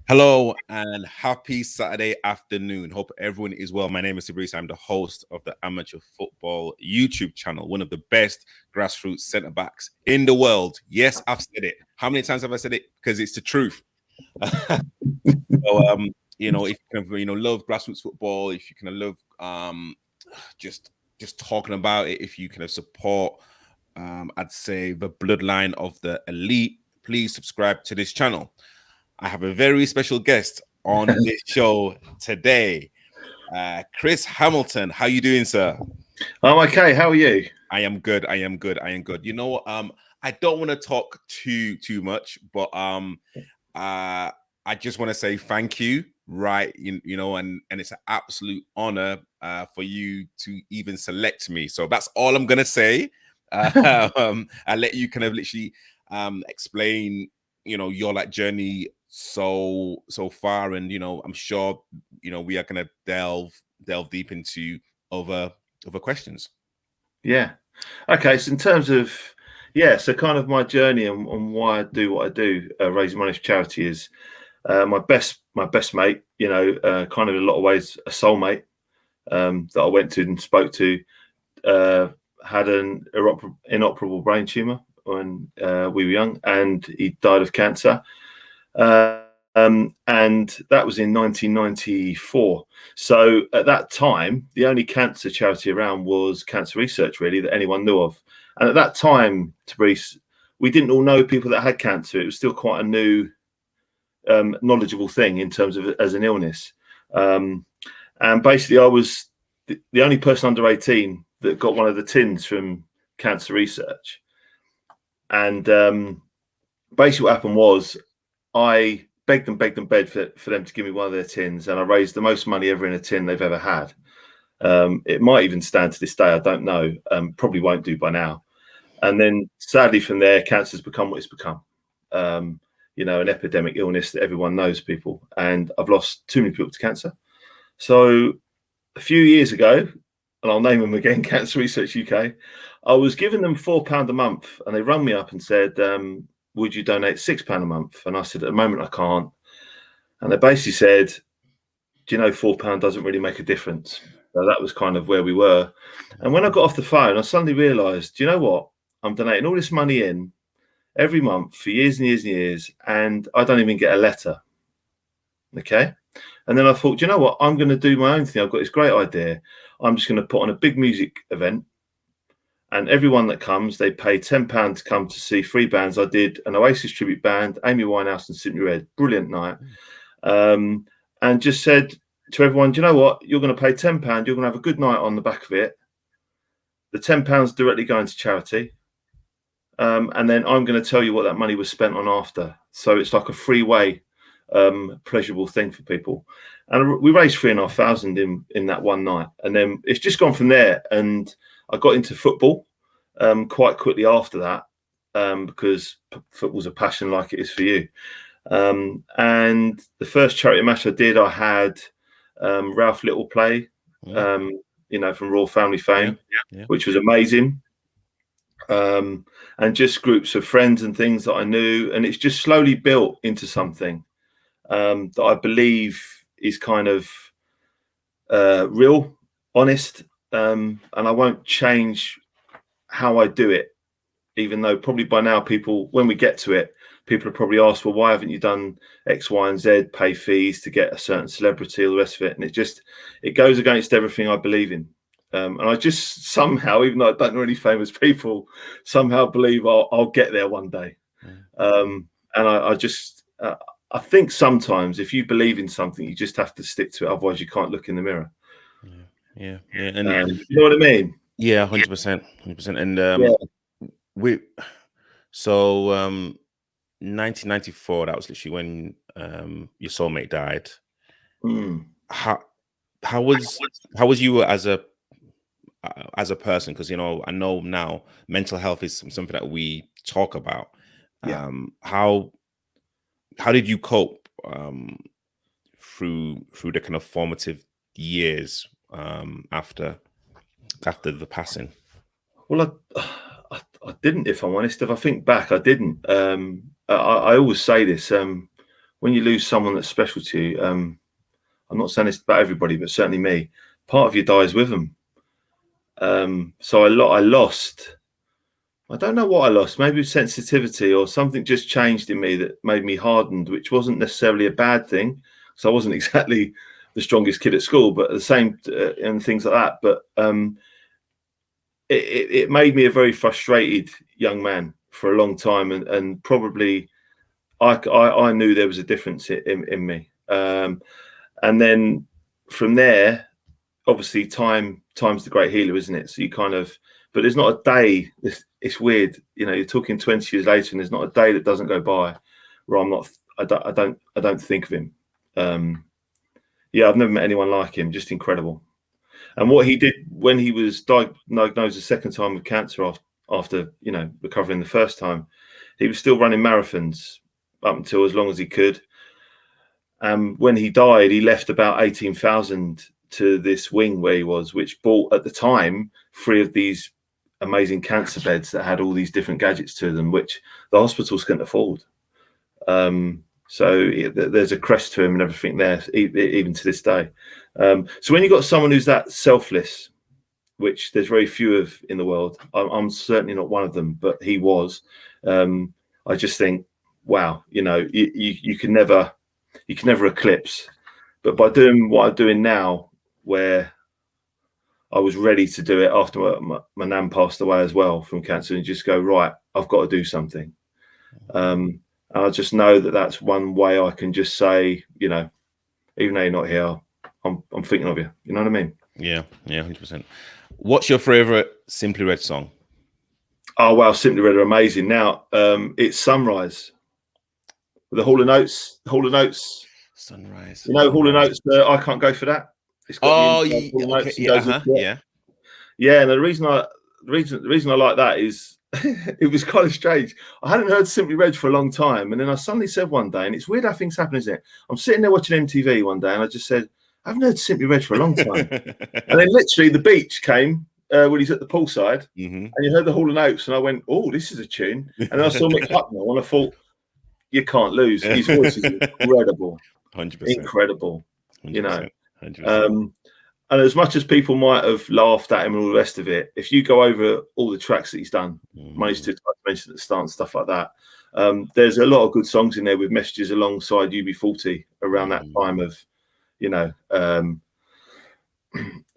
Hello and happy Saturday afternoon. Hope everyone is well. My name is Fabrice. I'm the host of the Amateur Football YouTube channel, one of the best grassroots centre backs in the world. Yes, I've said it. How many times have I said it? Because it's the truth. So, if you kind of, love grassroots football, if you kind of love just talking about it, if you kind of support, I'd say the bloodline of the elite, please subscribe to this channel. I have a very special guest on this show today, Chris Hamilton. How you doing, sir? I'm okay. How are you? I am good. I am good. You know, I don't want to talk too much, but I just want to say thank you. Right, and it's an absolute honor for you to even select me. So that's all I'm gonna say. I'll let you kind of literally explain, your journey so far, and I'm sure we are gonna delve deep into other questions. Yeah. Okay. So in terms of so kind of my journey and why I do what I do, raising money for charity is my best mate. Kind of in a lot of ways a soulmate that I went to and spoke to. Had an inoperable brain tumor when we were young, and he died of cancer. And that was in 1994. So at that time, the only cancer charity around was Cancer Research, really, that anyone knew of. And at that time, Fabrice, we didn't all know people that had cancer. It was still quite a new, knowledgeable thing in terms of as an illness. And basically, I was the only person under 18 that got one of the tins from Cancer Research. And basically what happened was I begged and begged for them to give me one of their tins, and I raised the most money ever in a tin they've ever had. It might even stand to this day, I don't know. Probably won't do by now. And then sadly from there, cancer's become what it's become. An epidemic illness that everyone knows people. And I've lost too many people to cancer. So a few years ago, and I'll name them again, Cancer Research UK, I was giving them £4 a month, and they rung me up and said, would you donate £6 a month? And I said, at the moment, I can't. And they basically said, do you know, £4 doesn't really make a difference. So that was kind of where we were. And when I got off the phone, I suddenly realized, do you know what? I'm donating all this money in every month for years and years and years, and I don't even get a letter. Okay. And then I thought, do you know what? I'm going to do my own thing. I've got this great idea. I'm just going to put on a big music event. And everyone that comes, they pay £10 to come to see 3 bands. I did an Oasis tribute band, Amy Winehouse and Simply Red. Brilliant night. And just said to everyone, do you know what? You're going to pay £10. You're going to have a good night on the back of it. The £10 directly going to charity. And then I'm going to tell you what that money was spent on after. So it's like a free way, pleasurable thing for people. And we raised 3,500 in that one night. And then it's just gone from there. And I got into football quite quickly after that because football's a passion like it is for you. And the first charity match I did, I had Ralph Little play, from Royal Family fame, which was amazing. And just groups of friends and things that I knew. And it's just slowly built into something that I believe is kind of real, honest. And I won't change how I do it, even though probably by now people, when we get to it, people are probably asked, well, why haven't you done X, Y, and Z, pay fees to get a certain celebrity, all the rest of it? And it goes against everything I believe in. And I just somehow, even though I don't know any famous people, somehow believe I'll get there one day. And I think sometimes if you believe in something, you just have to stick to it. Otherwise you can't look in the mirror. Yeah. And you know what I mean? Yeah, 100%. And so 1994, that was literally when your soulmate died. How was you as a person? Because I know now mental health is something that we talk about. How did you cope through the kind of formative years after the passing? Well, I didn't, if I'm honest. If I think back, I didn't. I always say this. when you lose someone that's special to you, I'm not saying this about everybody, but certainly me, part of you dies with them. So I lost. I don't know what I lost. Maybe sensitivity or something just changed in me that made me hardened, which wasn't necessarily a bad thing. So I wasn't exactly the strongest kid at school, but the same and things like that. But it made me a very frustrated young man for a long time, and probably I knew there was a difference in me. And then from there, obviously time's the great healer, isn't it? So you kind of, but there's not a day. It's weird, you know. You're talking 20 years later, and there's not a day that doesn't go by where I don't think of him. Yeah, I've never met anyone like him. Just incredible. And what he did when he was diagnosed the second time with cancer after you know recovering the first time, he was still running marathons up until as long as he could. When he died, he left about 18,000 to this wing where he was, which bought at the time 3 of these amazing cancer beds that had all these different gadgets to them, which the hospitals couldn't afford. So there's a crest to him and everything there, even to this day. So when you've got someone who's that selfless, which there's very few of in the world, I'm certainly not one of them, but he was. I just think, wow, you know, you can never eclipse. But by doing what I'm doing now, where I was ready to do it after my nan passed away as well from cancer, and just go, right, I've got to do something. And I just know that that's one way I can just say, you know, even though you're not here, I'm thinking of you. You know what I mean? Yeah, 100%. What's your favorite Simply Red song? Oh, wow, Simply Red are amazing. Now, it's Sunrise. The Hall of Notes. Sunrise. You know, Hall of Notes, I Can't Go For That. It's got yeah. And the reason I like that is it was kind of strange. I hadn't heard Simply Red for a long time, and then I suddenly said one day, and it's weird how things happen, isn't it? I'm sitting there watching MTV one day, and I just said, I haven't heard Simply Red for a long time. And then literally the beach came when he's at the poolside, and you heard the Hall of Notes, and I went, oh, this is a tune. And then I saw Mick Hucknall, and I thought, you can't lose. His voice is incredible. 100%. Incredible. 100%. You know. 100%. And as much as people might have laughed at him and all the rest of it, if you go over all the tracks that he's done, Money's Too Tight to Mention at the start and stuff like that, there's a lot of good songs in there with messages alongside UB40 around that time of, you know,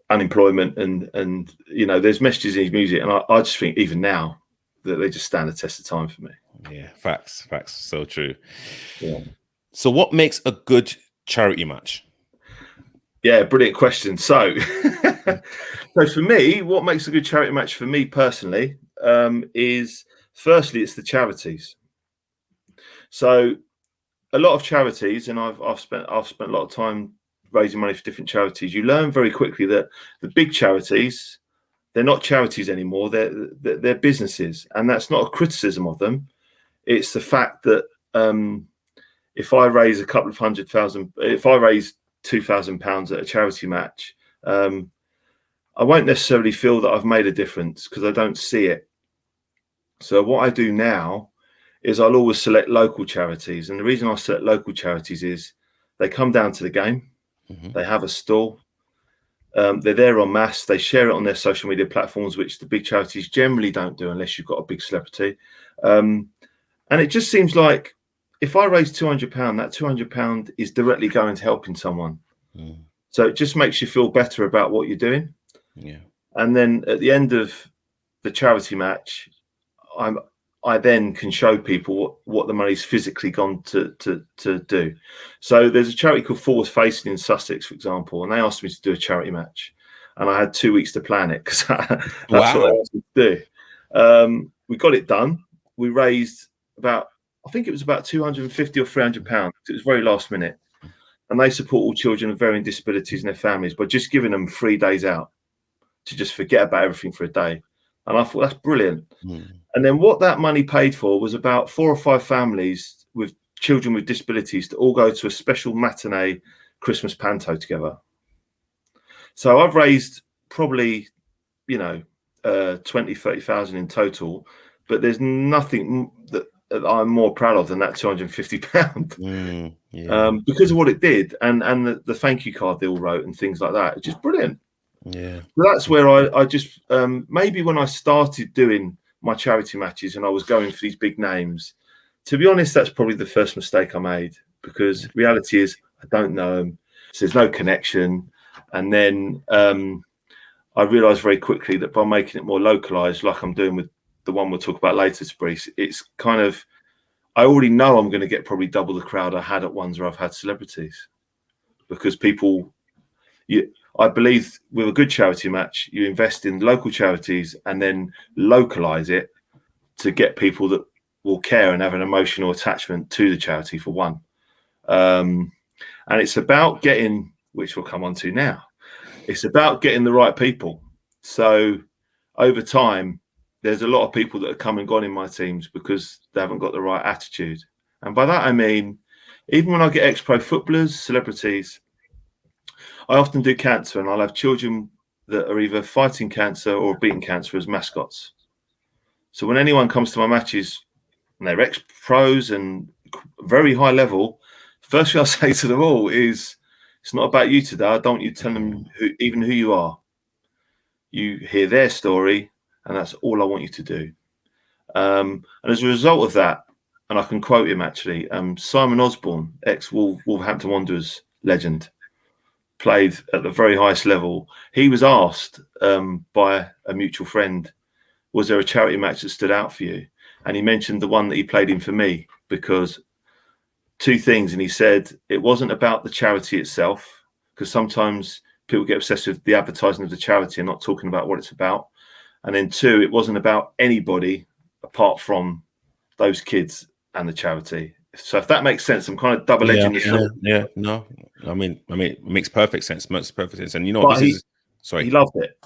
unemployment and you know, there's messages in his music, and I just think even now that they just stand the test of time for me. Yeah, facts, so true. Yeah. So what makes a good charity match? Yeah, brilliant question. So, so for me, what makes a good charity match for me personally is firstly, it's the charities. So a lot of charities, and I've spent a lot of time raising money for different charities. You learn very quickly that the big charities, they're not charities anymore. They're businesses, and that's not a criticism of them. It's the fact that if I raise a couple of $100,000, if I raise £2,000 at a charity match, I won't necessarily feel that I've made a difference because I don't see it. So what I do now is I'll always select local charities, and the reason I select local charities is they come down to the game, they have a stall, they're there en masse, they share it on their social media platforms, which the big charities generally don't do unless you've got a big celebrity. And it just seems like if I raise £200, that £200 is directly going to helping someone. So it just makes you feel better about what you're doing. Yeah. And then at the end of the charity match, I then can show people what the money's physically gone to do. So there's a charity called Forward Facing in Sussex, for example, and they asked me to do a charity match, and I had 2 weeks to plan it because that's what they asked me to do. We got it done. We raised I think it was about £250 or £300. It was very last minute, and they support all children of varying disabilities and their families by just giving them 3 days out to just forget about everything for a day. And I thought that's brilliant. And then what that money paid for was about 4 or 5 families with children with disabilities to all go to a special matinee Christmas panto together. So I've raised probably, you know, 20, 30,000 in total, but there's nothing that that I'm more proud of than that £250 because of what it did, and the thank you card they all wrote and things like that. It's just brilliant. Yeah, so that's where I just maybe when I started doing my charity matches and I was going for these big names, to be honest, that's probably the first mistake I made, because reality is I don't know them, so there's no connection. And then I realised very quickly that by making it more localised, like I'm doing with the one we'll talk about later, Spreece, it's kind of, I already know I'm going to get probably double the crowd I had at ones where I've had celebrities, because people, I believe with a good charity match, you invest in local charities and then localise it to get people that will care and have an emotional attachment to the charity, for one. And it's about getting, which we'll come on to now, it's about getting the right people. So over time, there's a lot of people that have come and gone in my teams because they haven't got the right attitude. And by that, I mean, even when I get ex-pro footballers, celebrities, I often do cancer, and I'll have children that are either fighting cancer or beating cancer as mascots. So when anyone comes to my matches and they're ex-pros and very high level, first thing I say to them all is, it's not about you today. I don't want you to tell them even who you are. You hear their story, and that's all I want you to do. And as a result of that, and I can quote him actually, Simon Osborne, ex-Wolverhampton Wanderers legend, played at the very highest level. He was asked by a mutual friend, was there a charity match that stood out for you? And he mentioned the one that he played in for me, because two things. And he said, it wasn't about the charity itself, because sometimes people get obsessed with the advertising of the charity and not talking about what it's about. And then two, it wasn't about anybody apart from those kids and the charity. So if that makes sense, I'm kind of double edging the yeah. No, I mean, it makes perfect sense. Makes perfect sense. And you know, he loved it.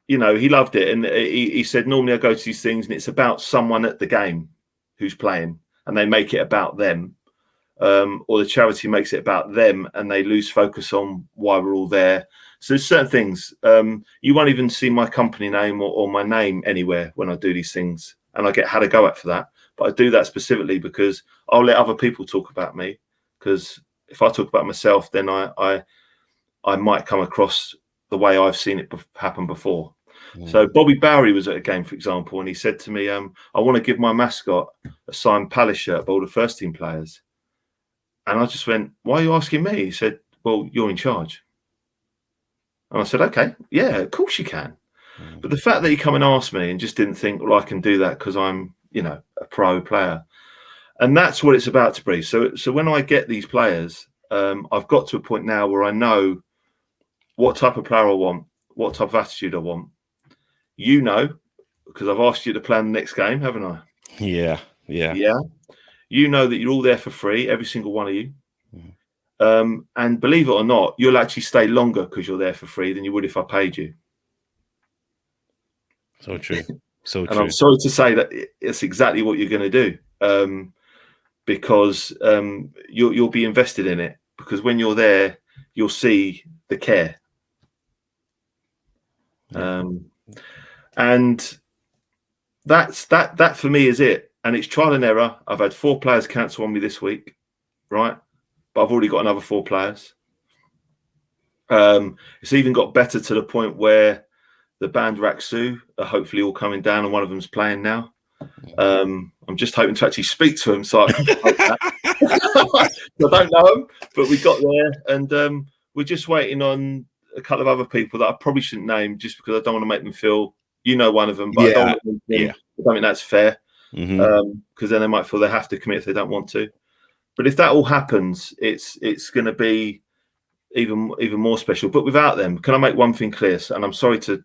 You know, he loved it, and he said, normally I go to these things and it's about someone at the game who's playing, and they make it about them, or the charity makes it about them, and they lose focus on why we're all there. So there's certain things. You won't even see my company name or my name anywhere when I do these things, and I get had a go at for that. But I do that specifically because I'll let other people talk about me, because if I talk about myself, then I might come across the way I've seen it happen before. So Bobby Bowery was at a game, for example, and he said to me, I want to give my mascot a signed Palace shirt by all the first team players. And I just went, why are you asking me? He said, well, you're in charge. And I said, okay, yeah, of course you can. But the fact that he come and asked me and just didn't think, well, I can do that because I'm, you know, a pro player. And that's what it's about, to be. So when I get these players, I've got to a point now where I know what type of player I want, what type of attitude I want. You know, because I've asked you to plan the next game, haven't I? Yeah. You know that you're all there for free, every single one of you. And believe it or not, you'll actually stay longer because you're there for free than you would if I paid you. So true. So and true. I'm sorry to say that it's exactly what you're going to do, because you'll be invested in it, because when you're there, you'll see the care. And that for me is it. And it's trial and error. I've had 4 players cancel on me this week, right? But I've already got another 4 players. It's even got better to the point where the band Raksu are hopefully all coming down, and one of them's playing now. I'm just hoping to actually speak to him, so I can I don't know him, but we got there, and we're just waiting on a couple of other people that I probably shouldn't name, just because I don't want to make them feel, you know, one of them, but I don't think that's fair, because then they might feel they have to commit if they don't want to. But if that all happens, it's going to be even more special. But without them, can I make one thing clear? And I'm sorry to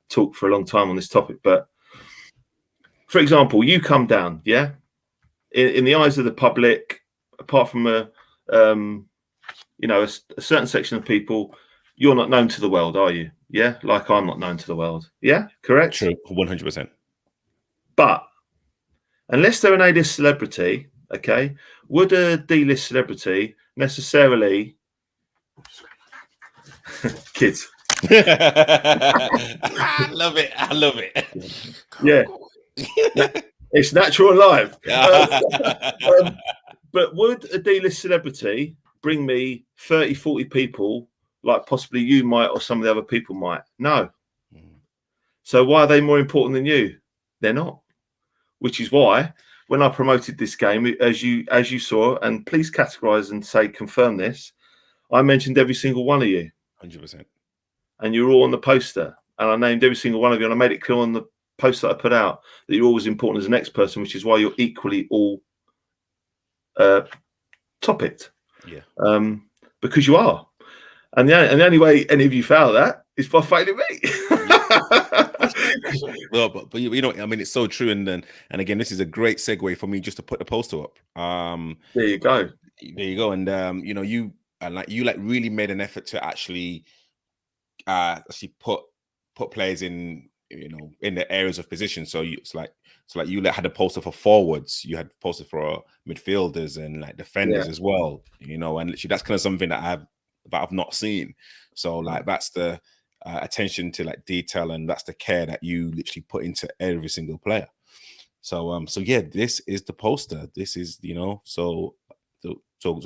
talk for a long time on this topic, but for example, you come down, yeah, in the eyes of the public, apart from a certain section of people, you're not known to the world, are you? Yeah, like I'm not known to the world. Yeah, correct. True, 100%. But unless they're an A-list celebrity, okay, would a D-list celebrity necessarily kids? I love it. Yeah. It's natural and live. Yeah. But would a D-list celebrity bring me 30, 40 people like possibly you might or some of the other people might? No. So why are they more important than you? They're not. Which is why when I promoted this game, as you saw, and please categorize and say confirm this, I mentioned every single one of you. 100%. And you're all on the poster. And I named every single one of you, and I made it clear on the post that I put out that you're always important as the next person, which is why you're equally all topicked. Yeah. Because you are. And the only way any of you fail that is by failing me. No, but you know, I mean, it's so true. And again, this is a great segue for me just to put the poster up. There you go. There you go. And you know, you really made an effort to actually put players in, you know, in the areas of position. So it's like you had a poster for forwards, you had poster for midfielders and like defenders as well, you know, and literally that's kind of something that I've not seen. So like that's the attention to like detail, and that's the care that you literally put into every single player. So so yeah, this is the poster. This is, you know, so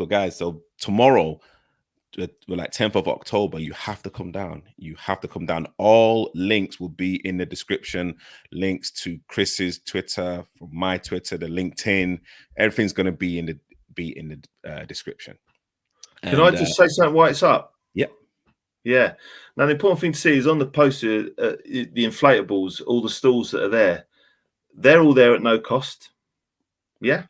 guys, so tomorrow, like 10th of October, you have to come down. You have to come down. All links will be in the description. Links to Chris's Twitter, from my Twitter, the LinkedIn, everything's going to be in the description. Can I just say something why it's up? Yeah. Yeah. Now, the important thing to see is on the poster, the inflatables, all the stalls that are there, they're all there at no cost. Yeah.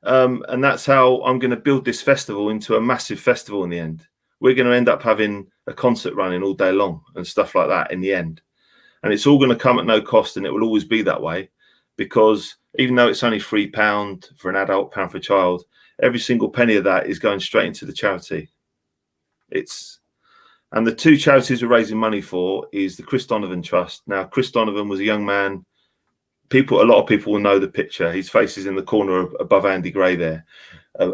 And that's how I'm going to build this festival into a massive festival in the end. We're going to end up having a concert running all day long and stuff like that in the end. And it's all going to come at no cost, and it will always be that way, because even though it's only £3 for an adult, £1 for a child, every single penny of that is going straight into the charity. And the two charities we're raising money for is the Chris Donovan Trust. Now, Chris Donovan was a young man. A lot of people will know the picture. His face is in the corner above Andy Gray there,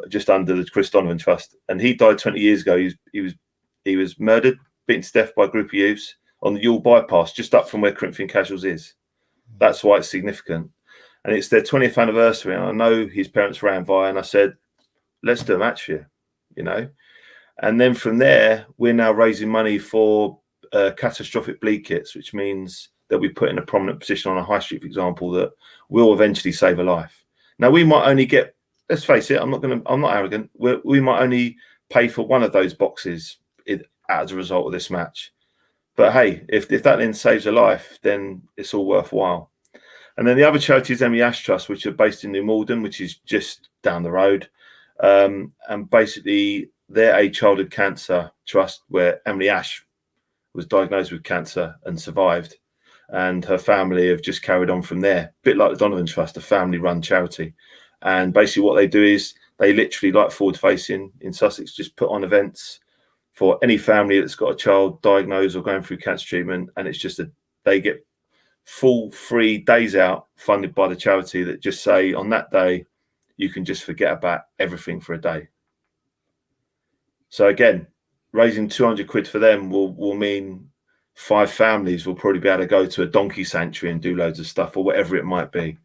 just under the Chris Donovan Trust. And he died 20 years ago. He was murdered, beaten to death by a group of youths on the Ewell bypass, just up from where Corinthian Casuals is. That's why it's significant. And it's their 20th anniversary. And I know his parents ran by, and I said, let's do a match for you, you know. And then from there, we're now raising money for catastrophic bleed kits, which means they'll be put in a prominent position on a high street, for example, that will eventually save a life. Now, we might only get, let's face it, I'm not arrogant. We might only pay for one of those boxes as a result of this match. But hey, if that then saves a life, then it's all worthwhile. And then the other charity is Emily Ash Trust, which are based in New Malden, which is just down the road. And basically, they're a childhood cancer trust where Emily Ash was diagnosed with cancer and survived. And her family have just carried on from there, a bit like the Donovan Trust, a family-run charity. And basically what they do is they literally, like Forward Facing in Sussex, just put on events for any family that's got a child diagnosed or going through cancer treatment. And it's just they get full free days out funded by the charity that just say on that day, you can just forget about everything for a day. So again, raising 200 quid for them will mean 5 families will probably be able to go to a donkey sanctuary and do loads of stuff or whatever it might be.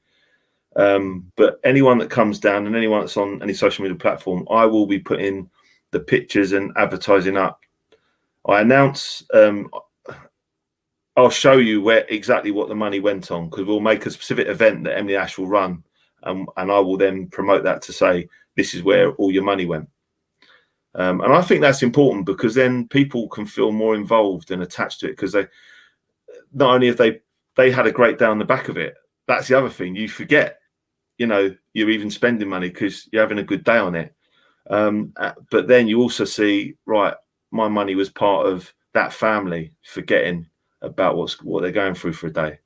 But anyone that comes down and anyone that's on any social media platform, I will be putting the pictures and advertising up. I announce, I'll show you exactly what the money went on, because we'll make a specific event that Emily Ash will run, and I will then promote that to say, this is where all your money went. And I think that's important, because then people can feel more involved and attached to it, because they not only have they had a great day on the back of it, that's the other thing. You forget, you know, you're even spending money because you're having a good day on it. But then you also see, right, my money was part of that family forgetting about what they're going through for a day.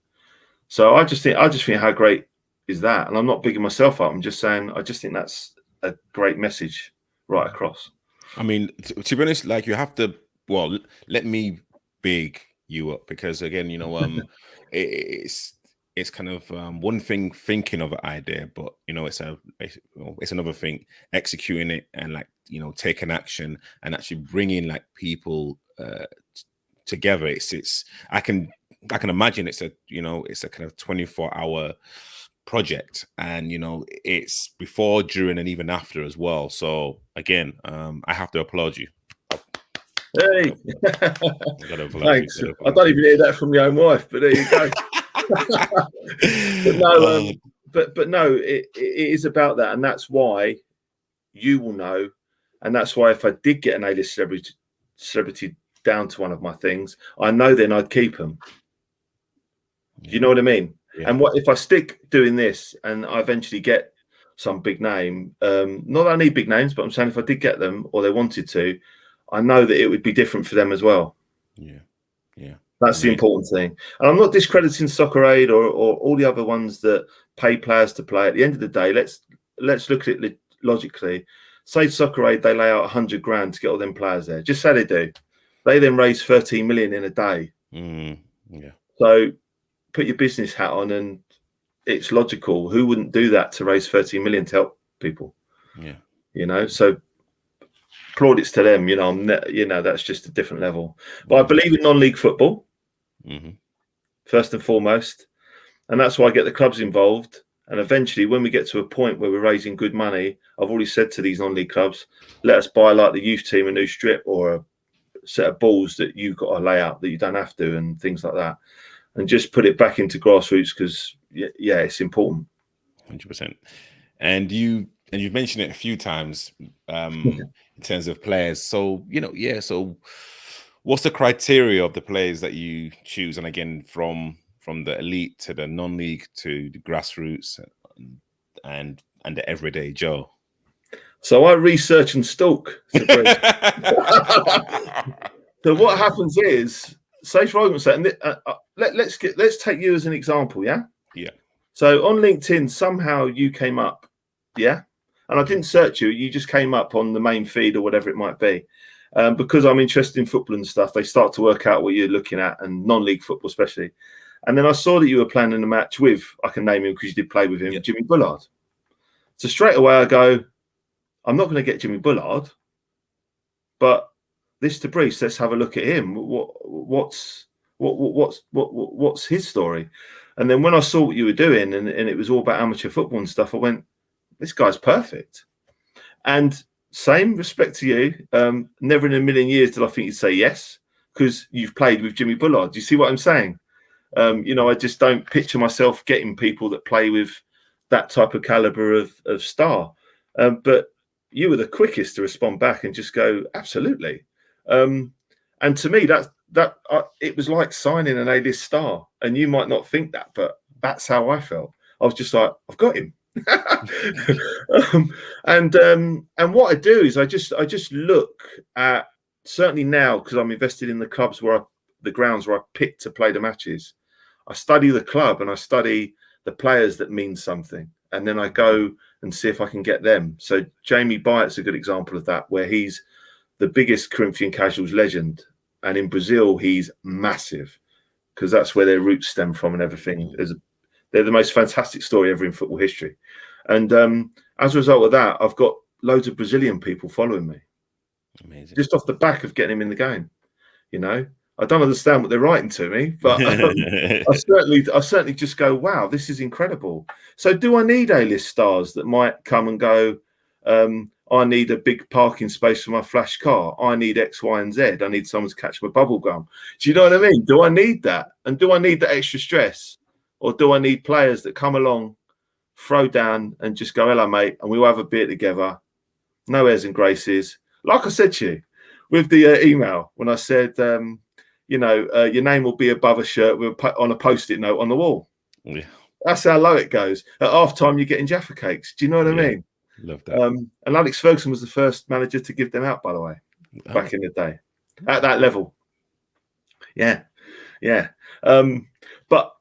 So I just think how great is that? And I'm not bigging myself up. I'm just saying, I just think that's a great message right across. I mean, to be honest, like, you have to, well, let me big you up, because again, you know, it's kind of one thing thinking of an idea, but you know, it's another thing executing it and, like, you know, taking action and actually bringing like people together. I can imagine it's a kind of 24-hour project, and it's before, during, and even after as well. So again, I have to applaud you. Hey, thanks. I don't even hear that from your own wife, but there you go. But no, but no, it is about that, and that's why you will know, and that's why if I did get an A-list celebrity down to one of my things, I know then I'd keep them. You know what I mean? Yeah. And what if I stick doing this and I eventually get some big name? Not that I need big names, but I'm saying if I did get them or they wanted to, I know that it would be different for them as well. Yeah. That's the important thing. And I'm not discrediting Soccer Aid or all the other ones that pay players to play. At the end of the day, let's look at it logically. Say Soccer Aid, they lay out 100 grand to get all them players there. Just say they do. They then raise 13 million in a day. Yeah. So put your business hat on, and it's logical. Who wouldn't do that to raise 13 million to help people? Yeah. So plaudits to them. That's just a different level. But I believe in non-league football, first and foremost, and that's why I get the clubs involved. And eventually, when we get to a point where we're raising good money, I've already said to these non-league clubs, let us buy, like the youth team, a new strip or a set of balls that you've got to lay out that you don't have to, and things like that, and just put it back into grassroots, because it's important. 100%. And you've mentioned it a few times in terms of players. So so what's the criteria of the players that you choose? And again, from the elite to the non-league to the grassroots and the everyday Joe. So I research and stalk. So what happens is, say for argument's sake, let's take you as an example, yeah? Yeah. So on LinkedIn, somehow you came up, yeah? And I didn't search you, you just came up on the main feed or whatever it might be. Because I'm interested in football and stuff, they start to work out what you're looking at, and non-league football especially. And then I saw that you were planning a match with, I can name him because you did play with him, Jimmy Bullard. So straight away I go, I'm not going to get Jimmy Bullard, but this Tabrice, let's have a look at him. What's his story? And then when I saw what you were doing, and it was all about amateur football and stuff, I went, this guy's perfect. And same respect to you. Never in a million years did I think you'd say yes, because you've played with Jimmy Bullard. Do you see what I'm saying? I just don't picture myself getting people that play with that type of caliber of star. But you were the quickest to respond back and just go, absolutely. And to me, it was like signing an A-list star. And you might not think that, but that's how I felt. I was just like, I've got him. And what I do is I just look at, certainly now, because I'm invested in the clubs the grounds where I pick to play the matches. I study the club and I study the players that mean something, and then I go and see if I can get them. So Jamie Byatt's a good example of that, where he's the biggest Corinthian casuals legend, and in Brazil he's massive because that's where their roots stem from and everything. They're the most fantastic story ever in football history. And as a result of that, I've got loads of Brazilian people following me. Amazing. Just off the back of getting him in the game. I don't understand what they're writing to me, but I certainly just go, wow, this is incredible. So do I need A-list stars that might come and go, I need a big parking space for my flash car. I need X, Y, and Z. I need someone to catch my bubble gum. Do you know what I mean? Do I need that? And do I need that extra stress? Or do I need players that come along, throw down and just go, hello, mate, and we'll have a beer together. No airs and graces. Like I said to you with the email, when I said, your name will be above a shirt on a Post-it note on the wall. Yeah. That's how low it goes. At half-time, you're getting Jaffa cakes. Do you know what I mean? Love that. And Alex Ferguson was the first manager to give them out, by the way, back in the day, at that level. Yeah. But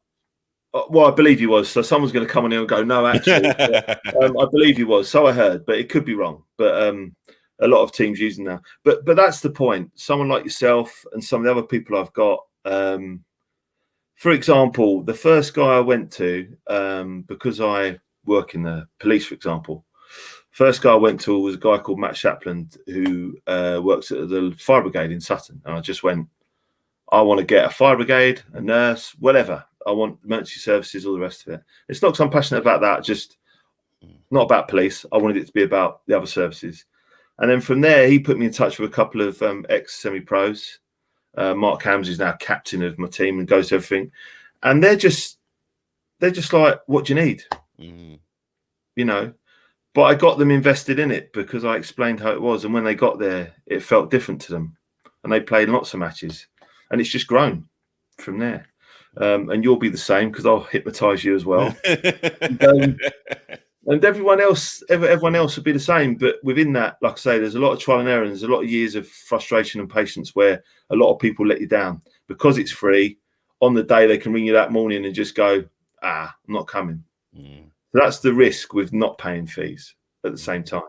I believe he was. So someone's going to come on here and go, no, actually, I believe he was. So I heard, but it could be wrong. But a lot of teams using that. But that's the point. Someone like yourself and some of the other people I've got. For example, the first guy I went to, because I work in the police, for example, first guy I went to was a guy called Matt Shapland, who works at the fire brigade in Sutton. And I just went, I want to get a fire brigade, a nurse, whatever. I want emergency services, all the rest of it. It's not because I'm passionate about that, just not about police. I wanted it to be about the other services. And then from there, he put me in touch with a couple of ex-semi-pros. Mark Hams is now captain of my team and goes to everything. And they're just like, what do you need? You know, but I got them invested in it because I explained how it was. And when they got there, it felt different to them. And they played lots of matches. And it's just grown from there. And you'll be the same because I'll hypnotize you as well. And everyone else would be the same. But within that, like I say, there's a lot of trial and error. And there's a lot of years of frustration and patience where a lot of people let you down because it's free. On the day, they can ring you that morning and just go, I'm not coming. So that's the risk with not paying fees at the same time.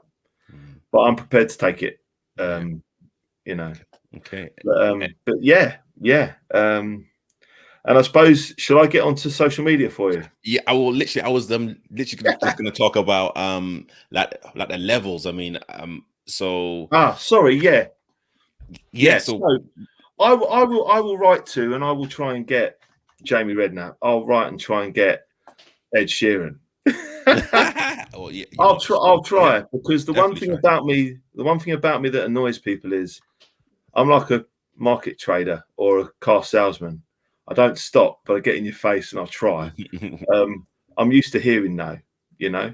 But I'm prepared to take it, you know. Okay. But yeah. And I suppose, should I get onto social media for you? Yeah, I will literally. I was literally just going to talk about like the levels. I mean, so sorry, yeah. So I will write to, and I will try and get Jamie Redknapp. I'll write and try and get Ed Sheeran. I'll try because the one thing about me that annoys people is I'm like a market trader or a car salesman. I don't stop, but I get in your face and I'll try. I'm used to hearing no, you know.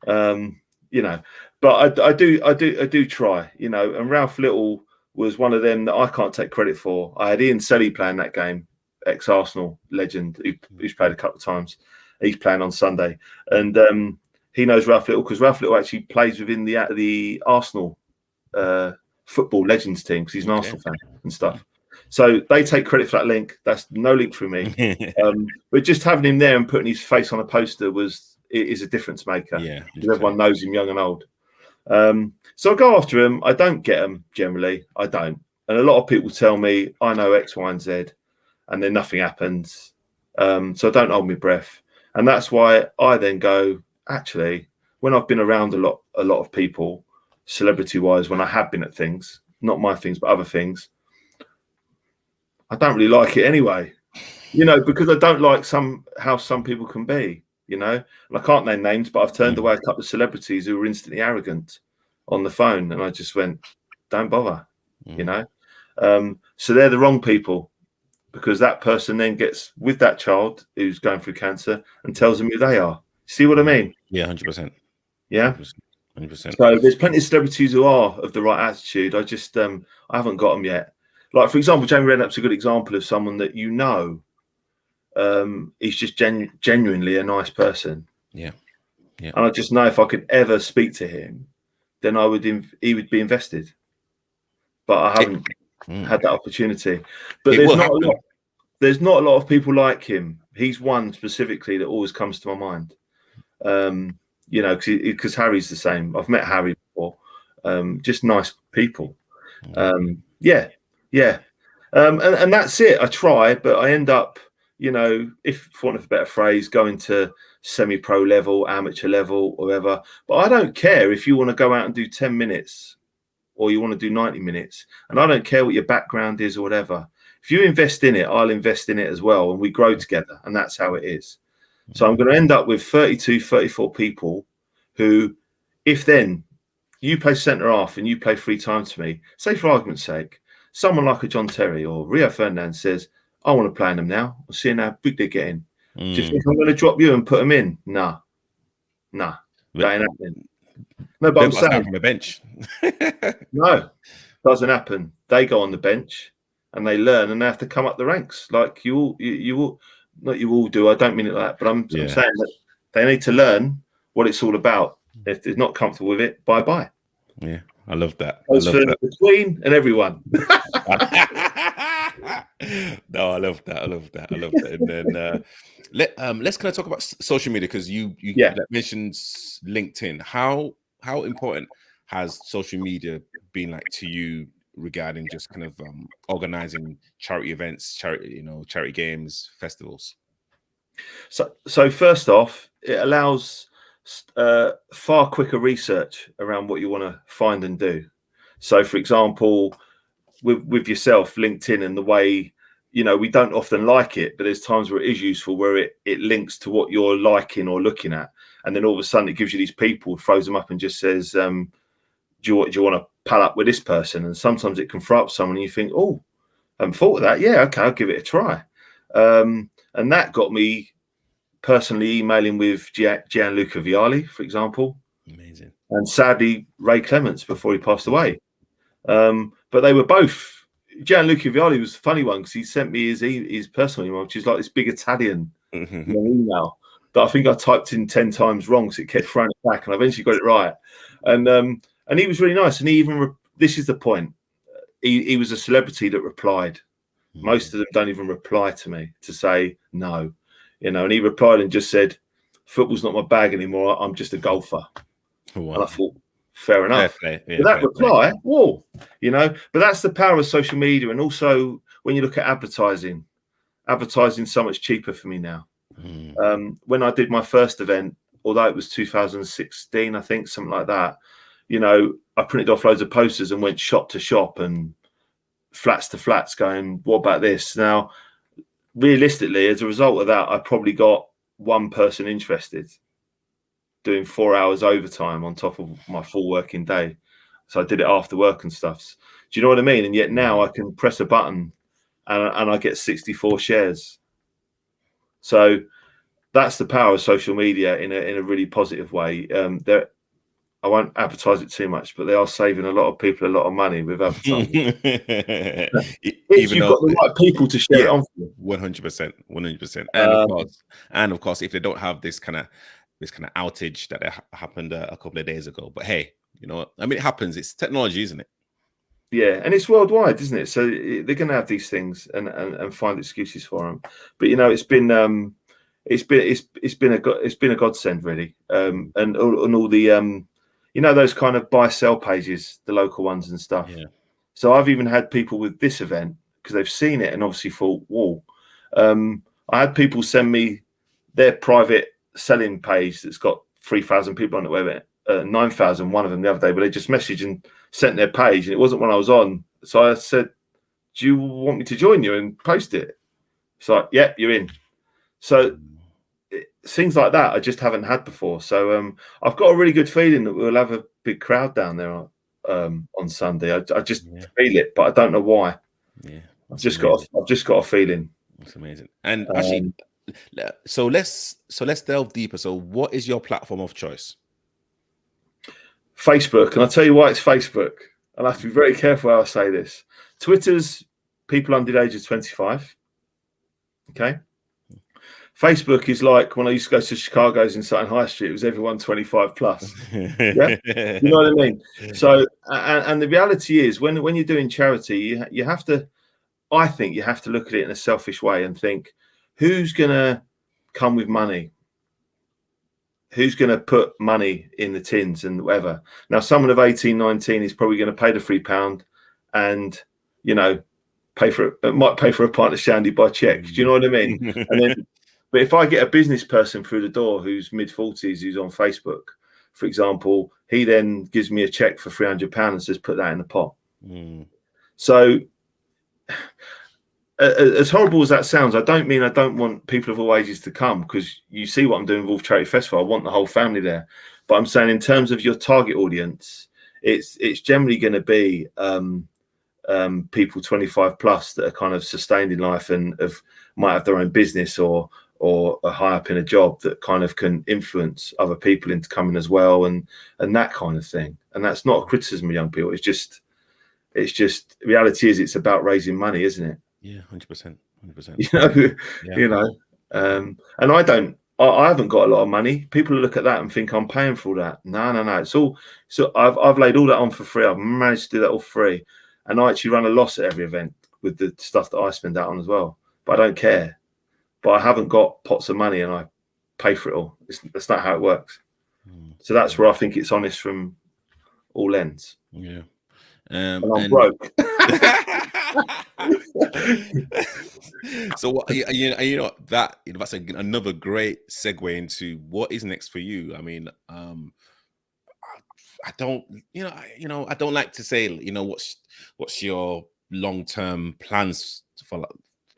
But I do try, you know. And Ralph Little was one of them that I can't take credit for. I had Ian Selly playing that game, ex-Arsenal legend who's played a couple of times. He's playing on Sunday, and he knows Ralph Little because Ralph Little actually plays within the Arsenal football legends team because he's an Arsenal fan and stuff. So they take credit for that link. That's no link from me. But just having him there and putting his face on a poster is a difference maker. Yeah, because everyone knows him, young and old. So I go after him. I don't get them generally. I don't. And a lot of people tell me I know X, Y, and Z, and then nothing happens. So I don't hold my breath. And that's why I then go, actually, when I've been around a lot of people, celebrity-wise, when I have been at things, not my things, but other things, I don't really like it anyway, you know, because I don't like how some people can be, you know. And I can't name names, but I've turned away a couple of celebrities who were instantly arrogant on the phone. And I just went, don't bother, you know. So they're the wrong people. Because that person then gets with that child who's going through cancer and tells them who they are. See what I mean? Yeah, 100%. Yeah, 100%. So there's plenty of celebrities who are of the right attitude. I just I haven't got them yet. Like for example, Jamie Redknapp's a good example of someone that you know, he's just genuinely a nice person. Yeah. And I just know if I could ever speak to him, then he would be invested. But I haven't had that opportunity. But there's not a lot of people like him. He's one specifically that always comes to my mind. You know, because Harry's the same. I've met Harry before. Just nice people. And that's it. I try, but I end up, you know, if for want of a better phrase, going to semi-pro level, amateur level, or whatever. But I don't care if you want to go out and do 10 minutes or you want to do 90 minutes. And I don't care what your background is or whatever. If you invest in it, I'll invest in it as well. And we grow together. And that's how it is. So I'm going to end up with 32, 34 people who, if then you play centre half and you play 3 times for me, say for argument's sake, someone like a John Terry or Rio Ferdinand says, I want to play them now. I'm seeing how big they're getting. Do you think I'm going to drop you and put them in? Nah. That ain't happening. No, but I'm saying from the bench. No, doesn't happen. They go on the bench and they learn and they have to come up the ranks like you all not you all do. I don't mean it like that, but I'm saying that they need to learn what it's all about. If they're not comfortable with it, bye. Yeah, I love that. The Queen and everyone. No, I love that. And then let's kind of talk about social media because you mentioned LinkedIn. How important has social media been like to you regarding just kind of organizing charity events, charity games, festivals? So first off, it allows far quicker research around what you want to find and do. So for example, with yourself, LinkedIn, and the way you know, we don't often like it, but there's times where it is useful, where it links to what you're liking or looking at, and then all of a sudden it gives you these people, throws them up, and just says, do you want to pal up with this person? And sometimes it can throw up someone, and you think, oh, I haven't thought of that. Yeah, okay, I'll give it a try. And that got me personally emailing with Gianluca Vialli, for example. Amazing. And sadly, Ray Clements before he passed away. But they were both. Gianluca Vialli was a funny one because he sent me his personal email, which is like this big Italian email that I think I typed in 10 times wrong, so it kept throwing it back, and I eventually got it right. And he was really nice. And he even this is the point. He was a celebrity that replied. Most of them don't even reply to me to say no, you know. And he replied and just said, "Football's not my bag anymore. I'm just a golfer." Wow. And I thought, fair enough. Yeah, that reply, whoa, you know. But that's the power of social media. And also, when you look at advertising so much cheaper for me now. When I did my first event, although it was 2016, I think, something like that, you know, I printed off loads of posters and went shop to shop and flats to flats going, what about this? Now, realistically, as a result of that, I probably got one person interested, doing 4 hours overtime on top of my full working day. So I did it after work and stuff. Do you know what I mean? And yet now I can press a button and I get 64 shares. So that's the power of social media in a really positive way. I won't advertise it too much, but they are saving a lot of people a lot of money with advertising. If you've got the right people to share it on for. 100%. And of course, if they don't have this kind of outage that happened a couple of days ago, but hey, you know, I mean, it happens. It's technology, isn't it? Yeah, and it's worldwide, isn't it? So they're going to have these things and find excuses for them. But you know, it's been a godsend, really. And all the you know, those kind of buy sell pages, the local ones and stuff. Yeah. So I've even had people with this event because they've seen it and obviously thought, whoa. I had people send me their private selling page that's got 3,000 people on it, whatever, 9,000, one of them the other day, but they just messaged and sent their page, and it wasn't when I was on. So I said, do you want me to join you and post it? It's like, yeah, you're in. So things like that I just haven't had before. So I've got a really good feeling that we'll have a big crowd down there on Sunday. I just feel it, but I don't know why. Yeah, I've just got a feeling. That's amazing. And actually, so let's delve deeper. So what is your platform of choice? Facebook, and I'll tell you why it's Facebook. I'll have to be very careful how I say this. Twitter's people under the age of 25. Okay. Facebook is like when I used to go to Chicago's in Sutton High Street, it was everyone 25 plus. Yeah? You know what I mean? So, and the reality is when you're doing charity, you have to, I think you have to look at it in a selfish way and think, who's going to come with money? Who's going to put money in the tins and whatever? Now, someone of 18, 19 is probably going to pay the £3 and, you know, might pay for a pint of shandy by check. Do you know what I mean? And then, but if I get a business person through the door who's mid-40s, who's on Facebook, for example, he then gives me a check for £300 and says, put that in the pot. So as horrible as that sounds, I don't mean I don't want people of all ages to come, because you see what I'm doing with Wolf Charity Festival. I want the whole family there. But I'm saying in terms of your target audience, it's generally going to be people 25 plus that are kind of sustained in life and might have their own business or are high up in a job that kind of can influence other people into coming as well, and that kind of thing. And that's not a criticism of young people. It's just reality is it's about raising money, isn't it? Yeah, 100%. You know, and I haven't got a lot of money. People look at that and think I'm paying for all that. No. It's all, so I've laid all that on for free. I've managed to do that all free. And I actually run a loss at every event with the stuff that I spend out on as well. But I don't care. But I haven't got pots of money and I pay for it all. That's not how it works. So that's where I think it's honest from all ends. Yeah. And I'm broke. So you know that's another great segue into what is next for you. I mean, I don't like to say, what's your long-term plans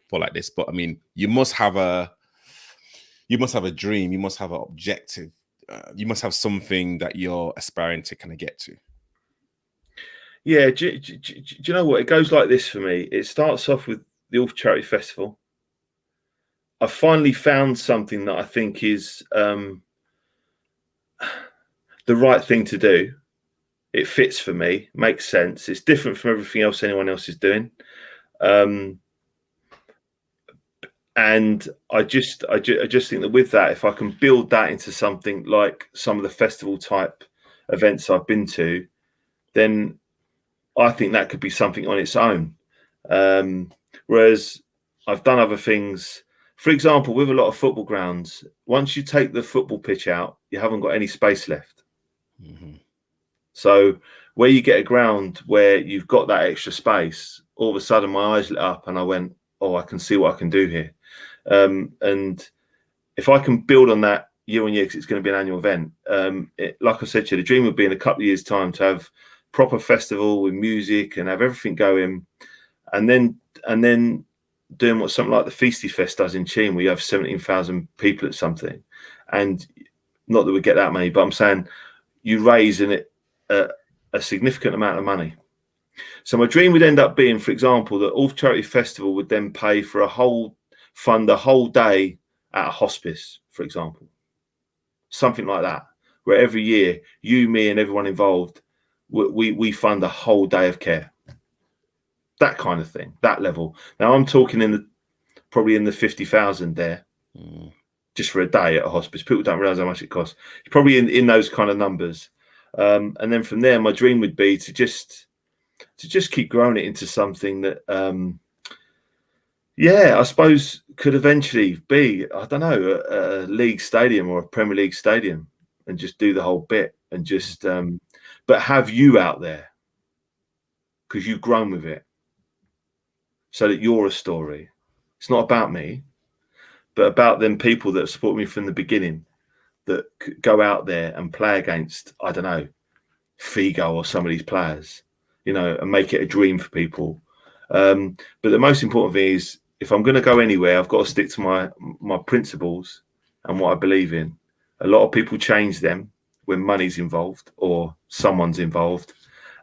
for like this. But I mean, you must have a dream. You must have an objective. You must have something that you're aspiring to kind of get to. Yeah, do you know what? It goes like this for me. It starts off with the Ulf Charity Festival. I finally found something that I think is the right thing to do. It fits for me, makes sense. It's different from everything else anyone else is doing. And I just think that with that, if I can build that into something like some of the festival type events I've been to, then I think that could be something on its own. Whereas I've done other things, for example, with a lot of football grounds, once you take the football pitch out, you haven't got any space left. Mm-hmm. So where you get a ground where you've got that extra space, all of a sudden my eyes lit up and I went, oh, I can see what I can do here. And if I can build on that year on year, because it's going to be an annual event, like I said to you, the dream would be in a couple of years' time to have proper festival with music and have everything going, and then doing what something like the Feasty Fest does in Cheam, where you have 17,000 people at something, and not that we get that many, but I'm saying you raise in it a significant amount of money. So my dream would end up being, for example, that Ulf Charity Festival would then pay for fund a whole day at a hospice, for example, something like that, where every year you, me, and everyone involved, we fund a whole day of care. That kind of thing, that level. Now I'm talking probably in the 50,000 there, just for a day at a hospice. People don't realize how much it costs. It's probably in those kind of numbers. And then from there, my dream would be to just keep growing it into something that, I suppose could eventually be, I don't know, a league stadium or a Premier League stadium, and just do the whole bit, and just, but have you out there because you've grown with it, so that you're a story. It's not about me, but about them people that support me from the beginning, that go out there and play against, I don't know, Figo or some of these players, and make it a dream for people. But the most important thing is, if I'm going to go anywhere, I've got to stick to my principles and what I believe in. A lot of people change them when money's involved or someone's involved,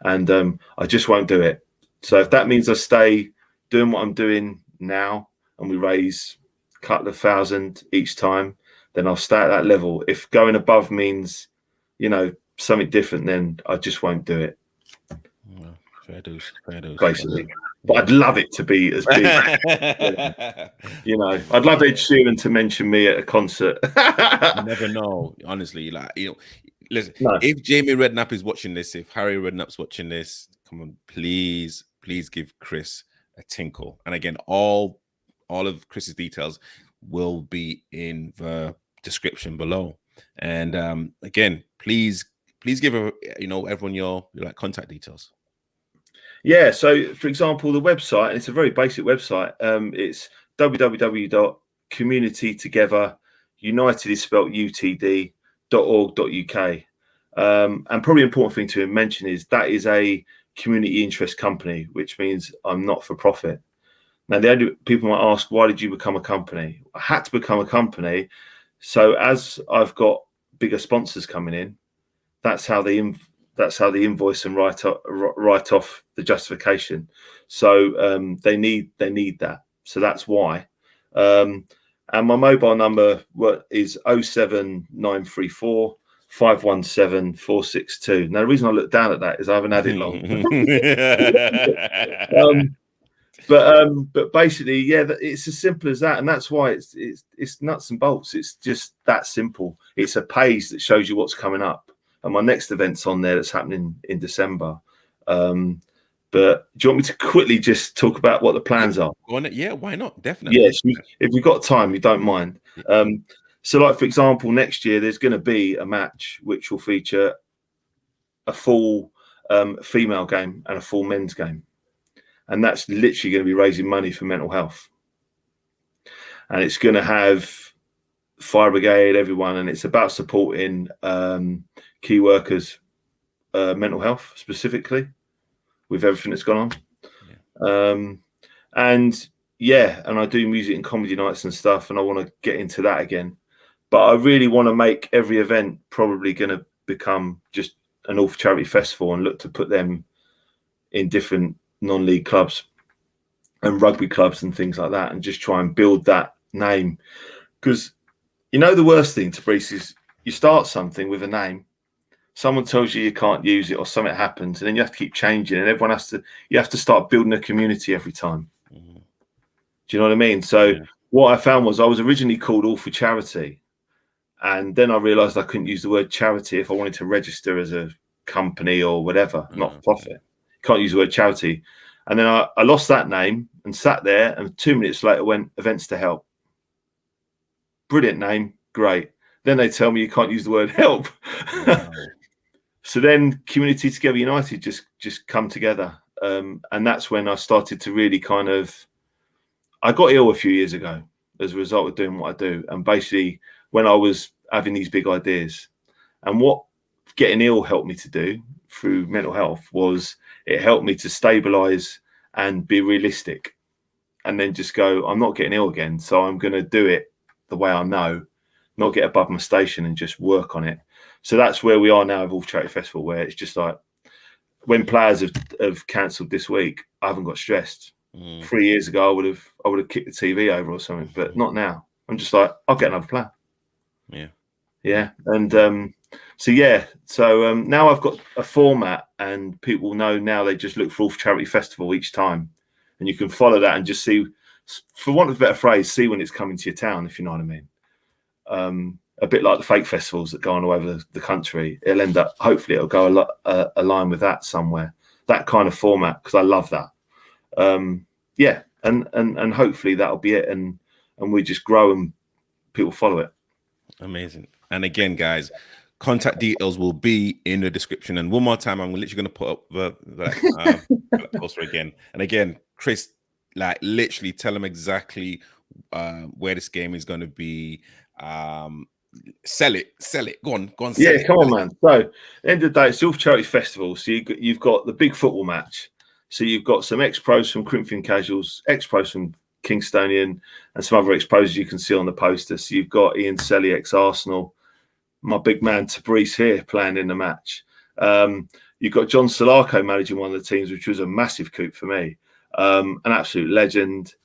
and I just won't do it. So if that means I stay doing what I'm doing now and we raise a couple of thousand each time, then I'll stay at that level. If going above means, something different, then I just won't do it. Fair dues. Basically. But I'd love it to be as big. I'd love Ed Sheeran to mention me at a concert. You never know, honestly. Listen, if Jamie Redknapp is watching this, if Harry Redknapp's watching this, come on, please give Chris a tinkle. And again, all of Chris's details will be in the description below. And again, please give everyone your contact details. Yeah, so for example, the website, and it's a very basic website, it's www.communitytogether, United is spelled UTD.org.uk. And probably an important thing to mention is that is a community interest company, which means I'm not for profit. Now, people might ask, why did you become a company? I had to become a company. So as I've got bigger sponsors coming in, that's how the invoice and write off the justification. So they need that. So that's why. And my mobile number is 07934 517 462. Now the reason I look down at that is I haven't had it long. But basically, yeah, it's as simple as that, and that's why it's nuts and bolts. It's just that simple. It's a page that shows you what's coming up. And my next event's on there that's happening in December. But do you want me to quickly just talk about what the plans are? Yeah, why not? Definitely. Yes, if we've got time, you don't mind. So, like, for example, next year, there's going to be a match which will feature a full female game and a full men's game. And that's literally going to be raising money for mental health. And it's going to have fire brigade, everyone, and it's about supporting key workers' mental health specifically with everything that's gone on. Yeah. And yeah, and I do music and comedy nights and stuff, and I want to get into that again. But I really want to make every event probably going to become just an all for charity festival and look to put them in different non-league clubs and rugby clubs and things like that, and just try and build that name. Because the worst thing, Tabrice, is you start something with a name, someone tells you can't use it or something happens, and then you have to keep changing, and you have to start building a community every time. Mm-hmm. Do you know what I mean? So what I found was I was originally called All for Charity, and then I realized I couldn't use the word charity if I wanted to register as a company or whatever, not for profit. Can't use the word charity. And then I lost that name and sat there, and 2 minutes later went Events to Help. Brilliant name, great. Then they tell me you can't use the word help. Wow. So then Community Together United just come together. And that's when I started to really I got ill a few years ago as a result of doing what I do. And basically when I was having these big ideas, and what getting ill helped me to do through mental health was it helped me to stabilize and be realistic, and then just go, I'm not getting ill again, so I'm going to do it the way I know, not get above my station and just work on it. So that's where we are now with All for Charity Festival, where it's just like when players have cancelled this week, I haven't got stressed. 3 years ago, I would have kicked the TV over or something, but not now. I'm just like, I'll get another player. Yeah. And so now I've got a format, and people know now they just look for All for Charity Festival each time, and you can follow that and just see, for want of a better phrase, see when it's coming to your town, if you know what I mean. A bit like the fake festivals that go on all over the country. Hopefully it'll go align with that somewhere, that kind of format, because I love that. And hopefully that'll be it, and we just grow and people follow it. Amazing. And again, guys, contact details will be in the description. And one more time, I'm literally going to put up the poster again. And again, Chris, literally tell them exactly where this game is going to be. Sell it. Go on. Yeah, come on, man. So at the end of the day, it's All for Charity Festival. So you've got the big football match. So you've got some ex-pros from Corinthian Casuals, ex-pros from Kingstonian, and some other ex-pros you can see on the poster. So you've got Ian Selly, ex-Arsenal, my big man Tabrice here playing in the match. You've got John Solarco managing one of the teams, which was a massive coup for me. An absolute legend.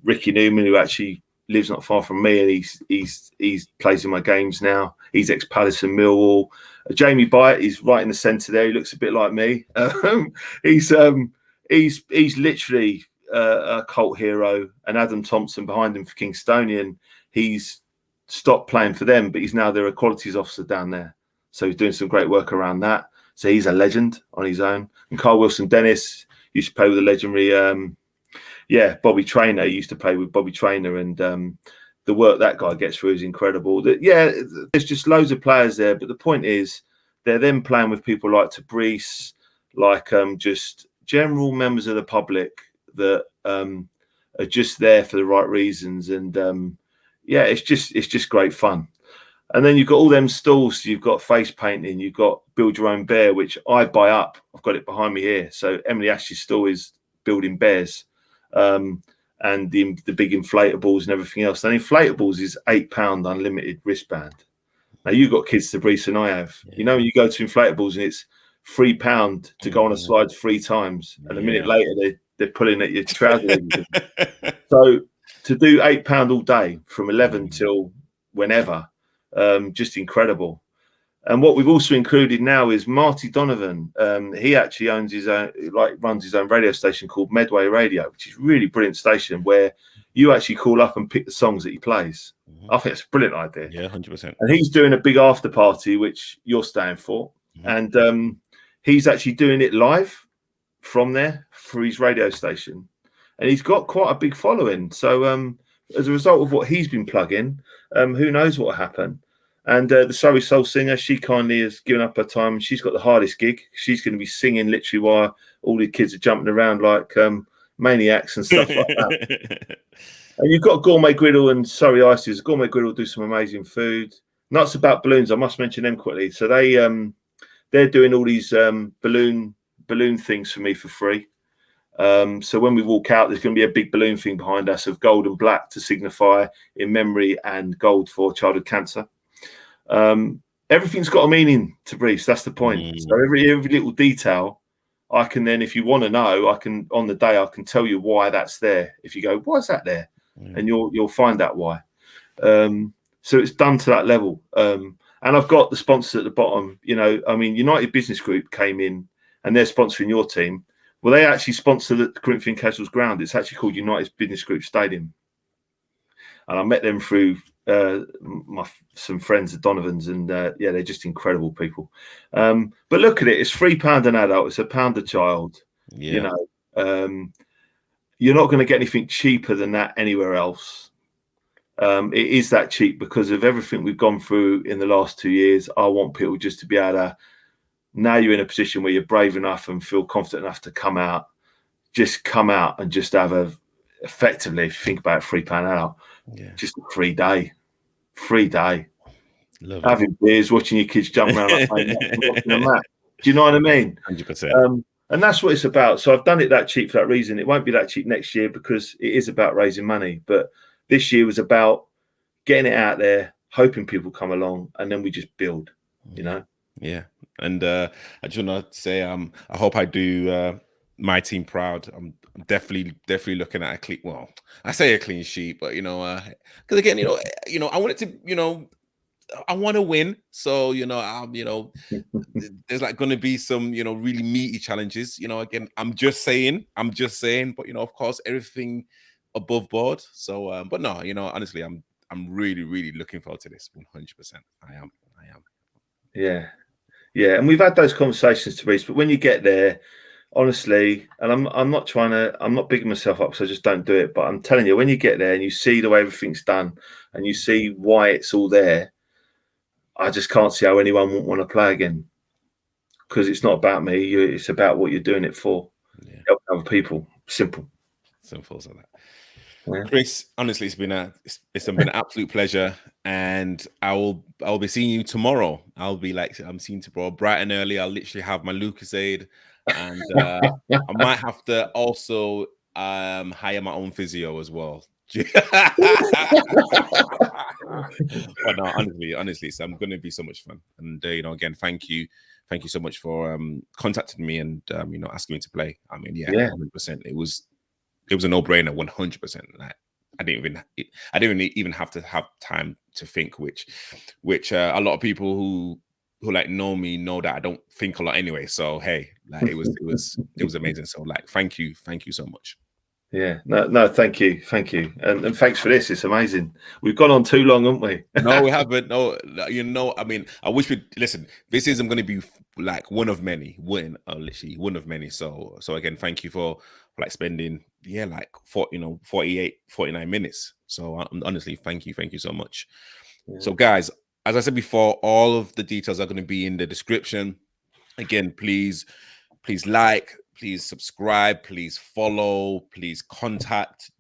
Ricky Newman, who actually lives not far from me, and he's plays in my games now. He's ex-Palace and Millwall. Jamie Byatt, he's right in the centre there. He looks a bit like me. He's literally a cult hero, and Adam Thompson behind him for Kingstonian. He's stopped playing for them, but he's now their equalities officer down there. So he's doing some great work around that. So he's a legend on his own. And Carl Wilson-Dennis used to play with the legendary Bobby Traynor. He used to play with Bobby Traynor, and the work that guy gets through is incredible. There's just loads of players there, but the point is they're then playing with people like Tabrice, like just general members of the public that are just there for the right reasons, and it's just great fun. And then you've got all them stalls. You've got face painting. You've got Build Your Own Bear, which I buy up. I've got it behind me here. So Emily Ash's stall is building bears. And the big inflatables and everything else. And inflatables is £8 unlimited wristband. Now you've got kids to Brees and I have. Yeah. You go to inflatables and it's £3 to go on a slide 3 times, and a minute later they're pulling at your trousers. So to do £8 all day from 11 till whenever, just incredible. And what we've also included now is Marty Donovan. He actually owns his own, runs his own radio station called Medway Radio, which is a really brilliant station where you actually call up and pick the songs that he plays. I think it's a brilliant idea. Yeah, 100%. And he's doing a big after party, which you're staying for. And he's actually doing it live from there for his radio station. And he's got quite a big following. So as a result of what he's been plugging, who knows what will happen. And the Surrey Soul Singer, she kindly has given up her time. She's got the hardest gig. She's going to be singing literally while all the kids are jumping around like maniacs and stuff like that. And you've got Gourmet Griddle and Surrey Ices. Gourmet Griddle do some amazing food. Nuts About Balloons, I must mention them quickly. So they're doing all these balloon things for me for free. So when we walk out, there's going to be a big balloon thing behind us of gold and black to signify in memory, and gold for childhood cancer. Everything's got a meaning, to Brice. That's the point. So every little detail, I can then, if you want to know, I can on the day I can tell you why that's there. If you go, why is that there? And you'll find out why. So it's done to that level. And I've got the sponsors at the bottom. You know, I mean, United Business Group came in and they're sponsoring your team. Well, they actually sponsor the Corinthian Casuals ground. It's actually called United Business Group Stadium. And I met them through some friends, the Donovans, and yeah, they're just incredible people. But look at it, it's £3 an adult, it's £1 a child. You know, you're not going to get anything cheaper than that anywhere else. It is that cheap because of everything we've gone through in the last 2 years. I want people just to be able to, now you're in a position where you're brave enough and feel confident enough to come out, just come out and just have effectively, if you think about it, £3 out, just a free day. Having beers, watching your kids jump around like watching a match. Do you know what I mean? 100%. And that's what it's about. So I've done it that cheap for that reason. It won't be that cheap next year because it is about raising money. But this year was about getting it out there, hoping people come along, and then we just build, you know? Yeah. And I just want to say, I hope I do my team proud. I'm definitely looking at a clean. Well, I say a clean sheet, but because again, I want it to, I want to win. So there's like going to be some, really meaty challenges. Again, I'm just saying, but of course, everything above board. So, but no, honestly, I'm really looking forward to this. 100%. I am. Yeah, and we've had those conversations, Therese, but when you get there, honestly, and I'm not bigging myself up because I just don't do it, but I'm telling you, when you get there and you see the way everything's done and you see why it's all there, I just can't see how anyone won't want to play again, because it's not about me. It's about what you're doing it for. Help other people. Simple as that. Yeah. Chris, honestly, it's been an absolute pleasure, and I will be seeing you tomorrow. I'm seeing tomorrow bright and early. I'll literally have my Lucozade, and I might have to also hire my own physio as well. But no, honestly, so I'm going to be so much fun. And again, thank you so much for contacting me and asking me to play. I mean, 100%. It was a no-brainer, 100%. Like, I didn't even have to have time to think, which a lot of people who like know me know that I don't think a lot anyway. So hey, like it was amazing. So like, thank you so much. Yeah, no, thank you, and thanks for this. It's amazing. We've gone on too long, haven't we? No, we haven't. No, I mean, I wish we listen. This isn't going to be like one of many. Literally one of many. So again, thank you for like spending like 48, 49 minutes. So honestly, thank you so much. Yeah. So guys, as I said before, all of the details are going to be in the description. Again, please like. Please subscribe, please follow, please contact,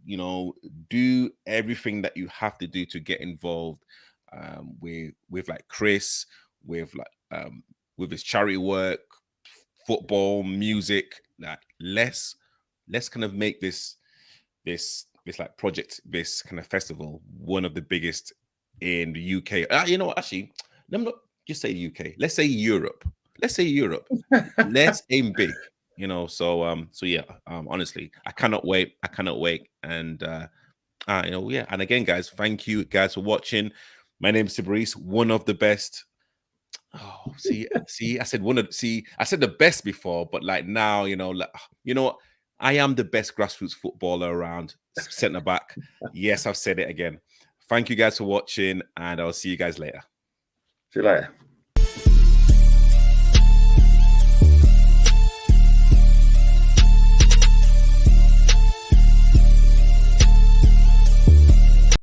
do everything that you have to do to get involved with like Chris, with his charity work, football, music. Like let's kind of make this like project, this kind of festival, one of the biggest in the UK. Actually, let me not just say UK. Let's say Europe. Let's aim big. So yeah, honestly, I cannot wait. And and again, guys, thank you guys for watching. My name is Therese, one of the best. Oh, see, I said the best before, but like now, I am the best grassroots footballer around, centre back. Yes, I've said it again. Thank you guys for watching, and I'll see you guys later. See you later.